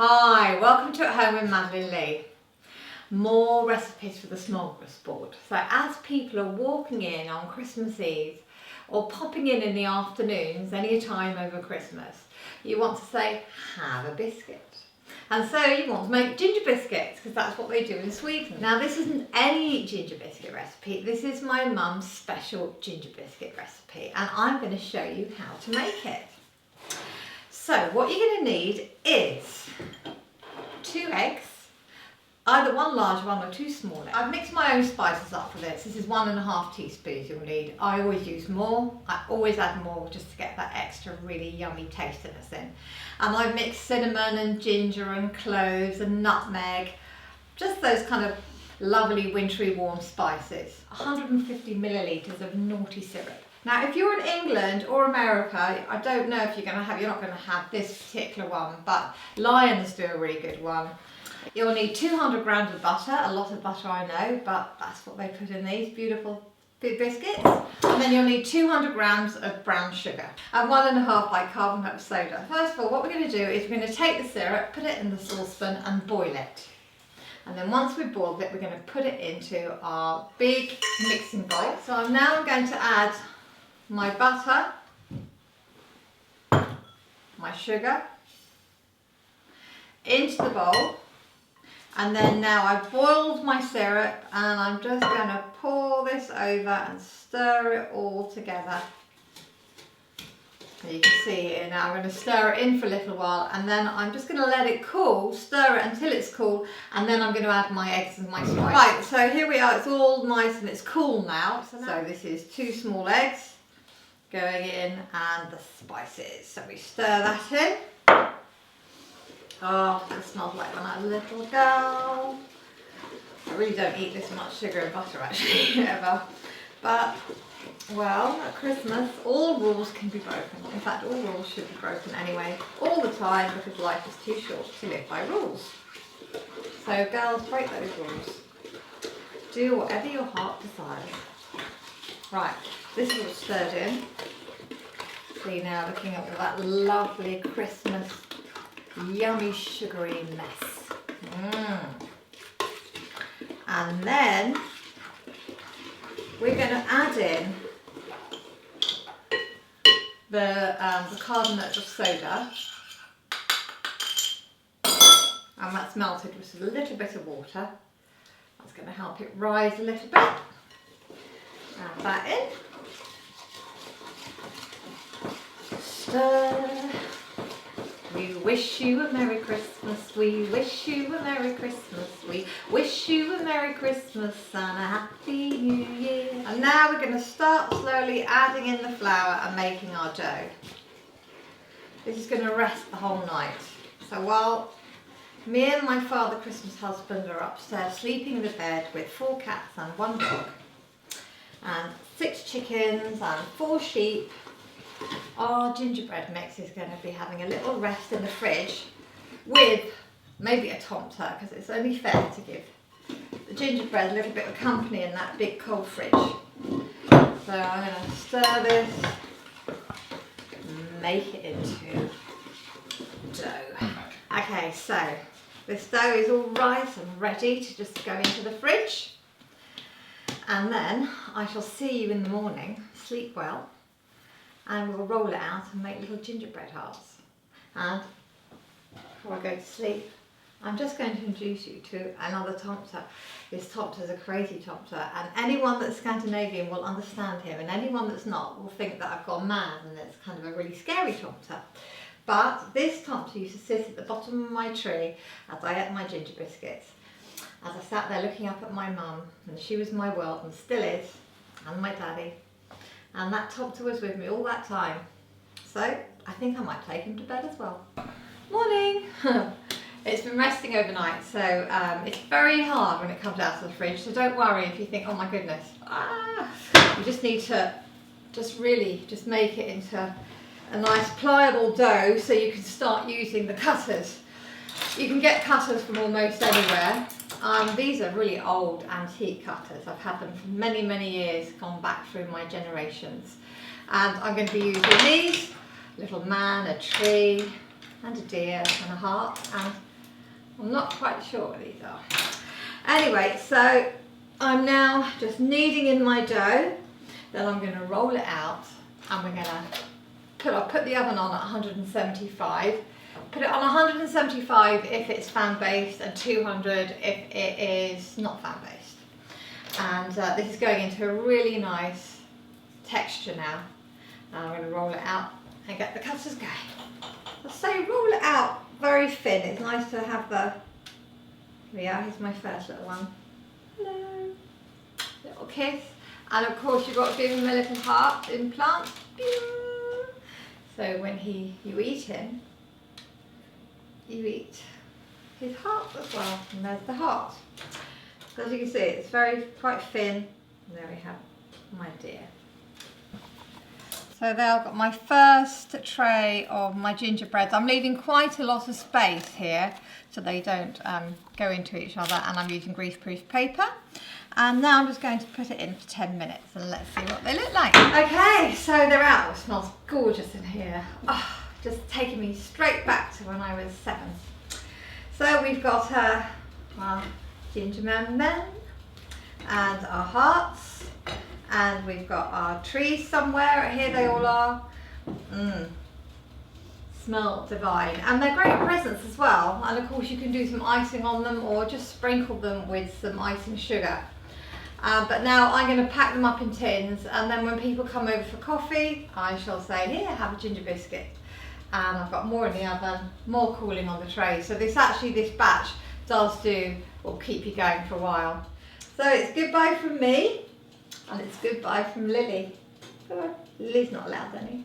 Hi, welcome to At Home with Madeleine. More recipes for the smorgasbord. So as people are walking in on Christmas Eve or popping in the afternoons any time over Christmas, you want to say, have a biscuit. And so you want to make ginger biscuits because that's what they do in Sweden. Now this isn't any ginger biscuit recipe, this is my mum's special ginger biscuit recipe and I'm going to show you how to make it. So what you're going to need is 2 eggs, either one large one or 2 small eggs. I've mixed my own spices up for this. This is 1½ teaspoons you'll need. I always use more. I always add more just to get that extra really yummy tastiness in. And I've mixed cinnamon and ginger and cloves and nutmeg, just those kind of lovely wintry warm spices. 150 millilitres of naughty syrup. Now if you're in England or America, I don't know if you're not going to have this particular one, but Lions do a really good one. You'll need 200 grams of butter, a lot of butter I know, but that's what they put in these beautiful biscuits. And then you'll need 200 grams of brown sugar and 1½ bicarbonate of soda. First of all, what we're going to do is we're going to take the syrup, put it in the saucepan and boil it. And then once we've boiled it, we're going to put it into our big mixing bowl. So I'm now going to add my butter, my sugar into the bowl, and then now I've boiled my syrup and I'm just going to pour this over and stir it all together. You can see here now I'm going to stir it in for a little while and then I'm just going to let it cool, stir it until it's cool, and then I'm going to add my eggs and my spice. Right, so here we are, it's all nice and it's cool now. So this is 2 small eggs going in and the spices. So we stir that in. Oh, it smells like when I was a little girl. I really don't eat this much sugar and butter actually, ever. But, well, at Christmas, all rules can be broken. In fact, all rules should be broken anyway, all the time, because life is too short to live by rules. So girls, break those rules. Do whatever your heart desires. Right, this is all stirred in. See now, looking at all that lovely Christmas, yummy, sugary mess. And then we're going to add in the carbonate of soda, and that's melted with a little bit of water. That's going to help it rise a little bit. Add that in. Stir. We wish you a Merry Christmas, we wish you a Merry Christmas, we wish you a Merry Christmas and a Happy New Year. And now we're going to start slowly adding in the flour and making our dough. This is going to rest the whole night. So while me and my father Christmas husband are upstairs sleeping in the bed with 4 cats and 1 dog and 6 chickens and 4 sheep, our gingerbread mix is going to be having a little rest in the fridge with maybe a tomter, because it's only fair to give the gingerbread a little bit of company in that big cold fridge. So I'm going to stir this, make it into dough. Okay, so this dough is all right and ready to just go into the fridge, and then I shall see you in the morning. Sleep well. And we'll roll it out and make little gingerbread hearts. And before I go to sleep, I'm just going to introduce you to another tomter. This tomter is a crazy tomter, and anyone that's Scandinavian will understand him, and anyone that's not will think that I've gone mad and it's kind of a really scary tomter. But this tomter used to sit at the bottom of my tree as I ate my ginger biscuits, as I sat there looking up at my mum, and she was my world and still is, and my daddy. And that tomter was with me all that time. So I think I might take him to bed as well. Morning! It's been resting overnight, so it's very hard when it comes out of the fridge, so don't worry if you think, oh my goodness. You just need to really make it into a nice pliable dough so you can start using the cutters. You can get cutters from almost anywhere. These are really old antique cutters. I've had them for many, many years, gone back through my generations. And I'm going to be using these, a little man, a tree, and a deer, and a heart, and I'm not quite sure what these are. Anyway, so I'm now just kneading in my dough. Then I'm going to roll it out, and we're going to I'll put the oven on at 175. Put it on 175 if it's fan-based and 200 if it is not fan-based. And this is going into a really nice texture now. And I'm going to roll it out and get the cutters going. I'll say roll it out very thin. It's nice to have the... Yeah, here's my first little one. Hello. Little kiss. And of course you've got to give him a little heart implant. So when you eat him, you eat his heart as well. And there's the heart. So as you can see, it's quite thin. And there we have my dear. So there I've got my first tray of my gingerbreads. I'm leaving quite a lot of space here so they don't go into each other, and I'm using greaseproof paper. And now I'm just going to put it in for 10 minutes and let's see what they look like. Okay, so they're out. It smells gorgeous in here. Oh, just taking me straight back to when I was 7. So we've got our ginger men and our hearts, and we've got our trees somewhere. Here they all are. Smell divine, and they're great presents as well. And of course you can do some icing on them or just sprinkle them with some icing sugar. But now I'm going to pack them up in tins, and then when people come over for coffee, I shall say, here, have a ginger biscuit. And I've got more in the oven, more cooling on the tray. So this batch will keep you going for a while. So it's goodbye from me, and it's goodbye from Lily. Lily's not allowed any.